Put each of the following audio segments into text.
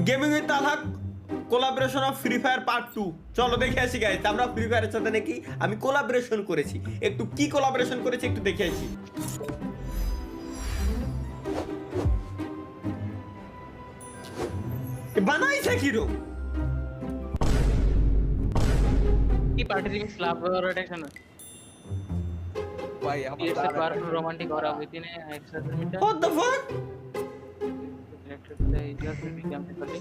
gaming with তালহাক collaboration of free fire part 2 চলো দেখে আসি গাইস আমরা ফ্রি ফায়ারের সাথে নাকি আমি কোলাবোরেশন করেছি একটু কি কোলাবোরেশন করেছি একটু দেখে আসি বানাইছে কি রো কি পার্টিসিপেন্ট ক্লাব रोटेशन भाई हम ये सब बार रोमांटिक और within extra metre what the fuck selected the area to be कैंपिकली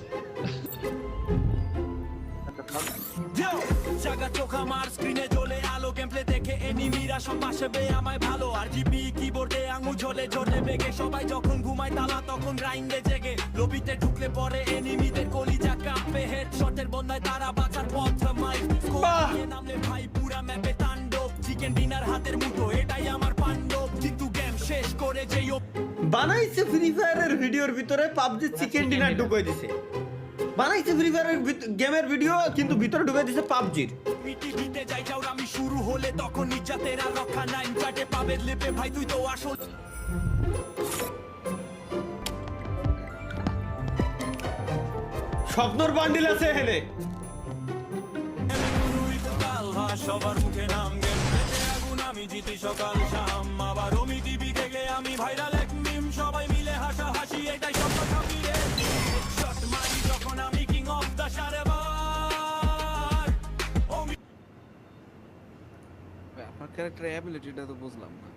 জায়গা চোখ আমার স্ক্রিনে জ্বলে আলো গেমপ্লে দেখে এনিমিরা সব পাশে বে আমায় ভালো আরজিবি কিবোর্ডে আঙুল জ্বলে জ্বলে বেগে সবাই যখন ঘুমায় তালা তখন গ্রাইন্ডে জেগে লবিতে ঢুকলে পরে এনিমিদের কলিজা কাঁপে হেডশটের বন্যায় তারা বাঁচার পথ মাই নামলে ভাই পুরা ম্যাপে তাণ্ডব চিকেন ডিনার হাতের মুঠো এটাই আমার পাণ্ডব কিন্তু গেম শেষ করে যেই বানাইছে ফ্রি ফায়ারের ভিডিওর ভিতরে পাবজি চিকেন ডিনার ঢুকাই দিছে বানাইছে ফ্রি ফায়ারের গেমের ভিডিও কিন্তু ভিতরে ঢুকাই দিছে পাবজির টিভিতে যাই যাও আমি শুরু হলে তখন নিজাতের আর রক্ষা নাই কাটে পাবে লেপে ভাই তুই তো আসল স্বপ্নর বান্ডিল আছে এখানে সবার মুখে নাম গেম পেতে আগুন আমি জিতি সকাল শাম আবার ওমি টিভি থেকে আমি ভাইরাল এক মিম সবাই মিলে হাসা হাসি এটাই সব কথা মিলে শট মারি যখন আমি কিং অফ দ্য সারেবার ওমি আপনার ক্যারেক্টার অ্যাবিলিটিটা তো বুঝলাম না